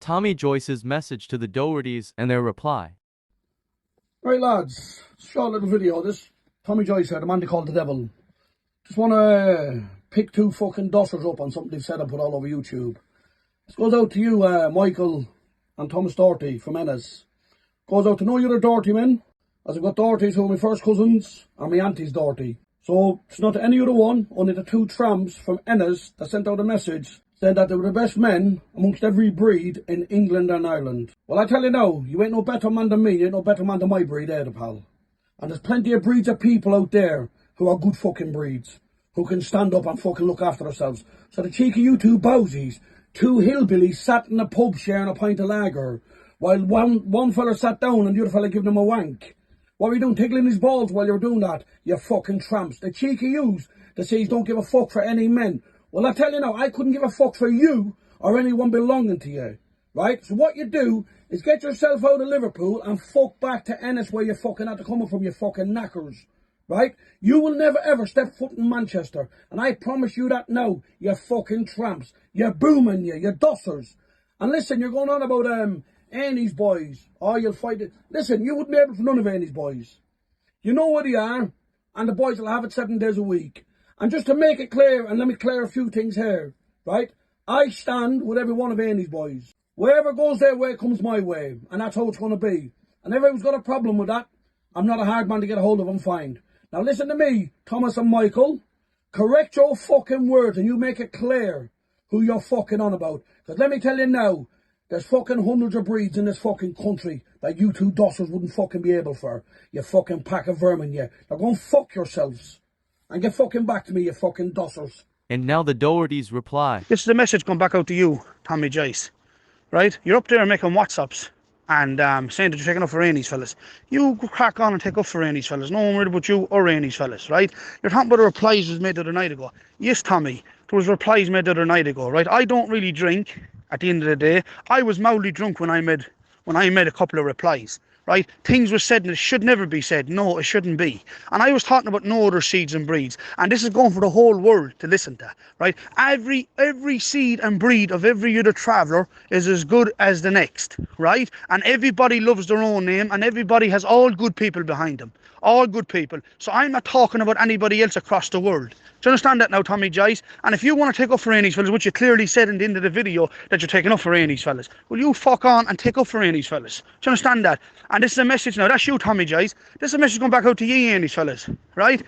Tommy Joyce's message to the Dohertys and their reply. Right lads, short little video. This Tommy Joyce here, the man they call the devil. Just want to pick two fucking dossers up on something they've said and put all over YouTube. This goes out to you, Michael and Thomas Doherty from Ennis. Goes out to no other Doherty men, as I've got Dohertys who are my first cousins and my auntie's Doherty. So it's not any other one, only the two tramps from Ennis that sent out a message saying that they were the best men amongst every breed in England and Ireland. Well, I tell you now, you ain't no better man than me, you ain't no better man than my breed either, pal. And there's plenty of breeds of people out there who are good fucking breeds, who can stand up and fucking look after themselves. So the cheeky you two bowsies, two hillbillies sat in a pub sharing a pint of lager, while one fella sat down and the other fella giving him a wank. What were you doing, tickling his balls while you were doing that, you fucking tramps? The cheeky yous that says don't give a fuck for any men. Well, I tell you now, I couldn't give a fuck for you or anyone belonging to you, right? So what you do is get yourself out of Liverpool and fuck back to Ennis where you fucking had to come from, you fucking knackers, right? You will never ever step foot in Manchester, and I promise you that now, you fucking tramps. You're booming, you dossers. And listen, you're going on about Annie's boys. Oh, you'll fight it. Listen, you wouldn't be able for none of Annie's boys. You know what they are, and the boys will have it 7 days a week. And just to make it clear, and let me clear a few things here, right? I stand with every one of Annie's boys. Wherever goes their way comes my way, and that's how it's going to be. And if everyone's got a problem with that, I'm not a hard man to get a hold of and find. Now listen to me, Thomas and Michael. Correct your fucking words, and you make it clear who you're fucking on about. Because let me tell you now, there's fucking hundreds of breeds in this fucking country that you two dossers wouldn't fucking be able for. You fucking pack of vermin, you. Now go and fuck yourselves. And get fucking back to me, you fucking dossers. And now the Dohertys reply. This is a message going back out to you, Tommy Joyce, right? You're up there making WhatsApps and saying that you're taking up for Rainey's fellas. You crack on and take up for Rainey's fellas. No one worried about you or Rainey's fellas, right? You're talking about the replies was made the other night ago. Yes, Tommy, there was replies made the other night ago, right? I don't really drink at the end of the day. I was mildly drunk when I made a couple of replies. Right? Things were said and it should never be said. No, it shouldn't be. And I was talking about no other seeds and breeds. And this is going for the whole world to listen to. Right? Every seed and breed of every other traveller is as good as the next. Right? And everybody loves their own name and everybody has all good people behind them. All good people. So I'm not talking about anybody else across the world. Do you understand that now, Tommy Joyce? And if you want to take up for Rainey's fellas, which you clearly said in the end of the video that you're taking up for Rainey's fellas, will you fuck on and take up for Rainey's fellas? Do you understand that? And this is a message now. That's you, Tommy Joyce. This is a message going back out to ye, Rainey's fellas. Right?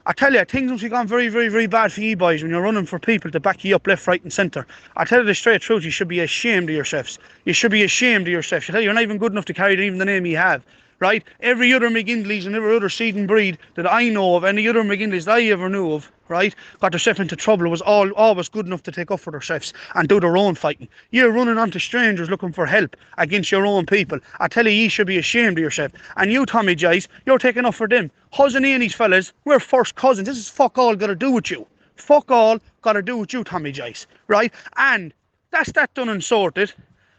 I tell you, things must be gone very, very, very bad for you boys when you're running for people to back you up left, right and centre. I tell you the straight truth, you should be ashamed of yourselves. You should be ashamed of yourselves. I tell you, you're not even good enough to carry even the name you have. Right? Every other McGinley's and every other seed and breed that I know of, any other McGinley's that I ever knew of, right, got themselves into trouble, was always good enough to take up for themselves and do their own fighting. You're running onto strangers looking for help against your own people. I tell you should be ashamed of yourself. And you, Tommy Joyce, you're taking up for them. Cousin Ian's fellas, we're first cousins. This is fuck all got to do with you. Fuck all got to do with you, Tommy Joyce, right? And that's that done and sorted,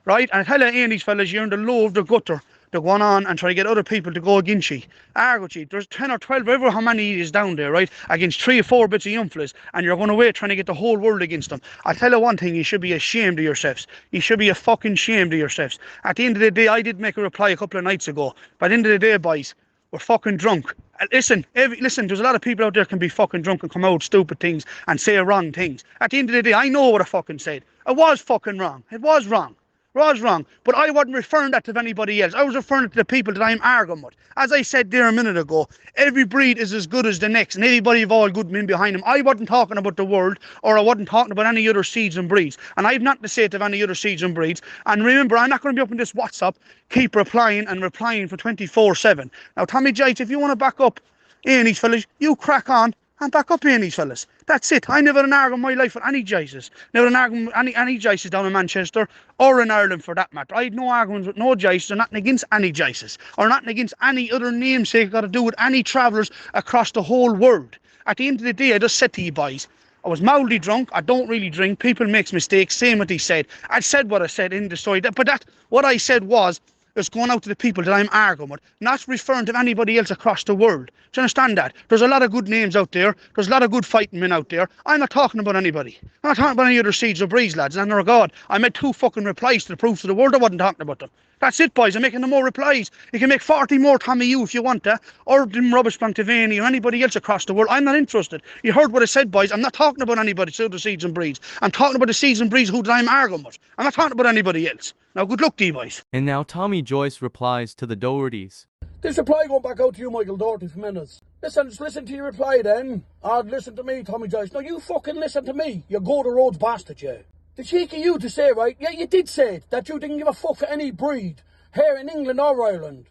right? And I tell you, Ian's fellas, you're in the low of the gutter. They're going on and try to get other people to go against you. Argo you. There's 10 or 12, whatever how many is down there, right? Against 3 or 4 bits of young fellas, and you're going away trying to get the whole world against them. I tell you one thing, you should be ashamed of yourselves. You should be a fucking ashamed of yourselves. At the end of the day, I did make a reply a couple of nights ago. But at the end of the day, boys, we're fucking drunk. Listen, there's a lot of people out there can be fucking drunk and come out with stupid things and say wrong things. At the end of the day, I know what I fucking said. It was fucking wrong. It was wrong. Was wrong, but I wasn't referring that to anybody else. I was referring to the people that I'm arguing with. As I said there a minute ago, every breed is as good as the next, and everybody have all good men behind them. I wasn't talking about the world, or I wasn't talking about any other seeds and breeds, and I have nothing to say to any other seeds and breeds. And remember, I'm not going to be up in this WhatsApp, keep replying and replying for 24/7. Now, Tommy Joyce, if you want to back up Annie's fellas, you crack on and back up Annie's fellas. That's it. I never had an argument in my life with any Joyces. Never an argument with any Joyces down in Manchester or in Ireland for that matter. I had no arguments with no Joyces or nothing against any Joyces or nothing against any other namesake got to do with any travellers across the whole world. At the end of the day, I just said to you boys, I was mildly drunk. I don't really drink. People makes mistakes. Same what he said. I said what I said in the story. But what I said was, is going out to the people that I'm arguing with, not referring to anybody else across the world. Do you understand that? There's a lot of good names out there. There's a lot of good fighting men out there. I'm not talking about anybody. I'm not talking about any other Seeds of Breeze lads. And God, I made 2 fucking replies to the proofs of the world. I wasn't talking about them. That's it, boys. I'm making no more replies. You can make 40 more Tommy you if you want to, or them rubbish Plantivani or anybody else across the world. I'm not interested. You heard what I said, boys. I'm not talking about anybody through the Seeds and Breeds. I'm talking about the Seeds and Breeds who I'm arguing with. I'm not talking about anybody else. Now, good luck to you, boys. And now Tommy Joyce replies to the Dohertys. This reply going back out to you, Michael Doherty, for minutes. Listen, just listen to your reply then. Listen to me, Tommy Joyce. No, you fucking listen to me. You go the roads bastard, yeah. The cheek of you to say, right, yeah, you did say it, that you didn't give a fuck for any breed here in England or Ireland.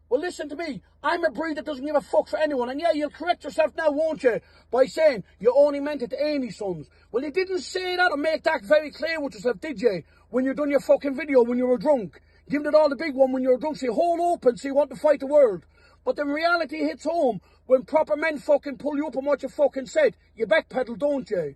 Well, listen to me. I'm a breed that doesn't give a fuck for anyone. And yeah, you'll correct yourself now, won't you? By saying you only meant it to Amy's sons. Well, you didn't say that or make that very clear with yourself, did you? When you done your fucking video when you were drunk. Giving it all the big one when you were drunk. So you hold open so you want to fight the world. But the reality hits home when proper men fucking pull you up on what you fucking said. You backpedal, don't you?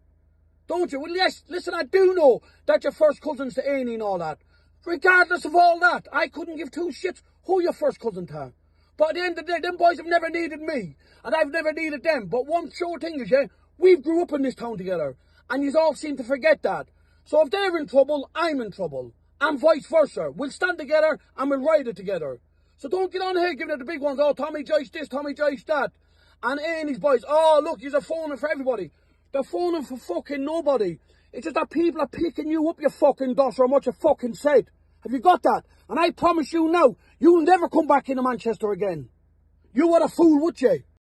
Don't you? Well, yes, listen, I do know that your first cousin's to Amy and all that. Regardless of all that, I couldn't give 2 shits who your first cousin to. But at the end of the day, them boys have never needed me. And I've never needed them. But one sure thing is, yeah, we've grew up in this town together. And you all seem to forget that. So if they're in trouble, I'm in trouble. And vice versa. We'll stand together and we'll ride it together. So don't get on here giving it the big ones. Oh, Tommy Joyce this, Tommy Joyce that. And Amy's boys, oh, look, you're phoning for everybody. They're phoning for fucking nobody. It's just that people are picking you up, you fucking dosser, on what you fucking said. Have you got that? And I promise you now, you'll never come back into Manchester again. You were a fool, would you?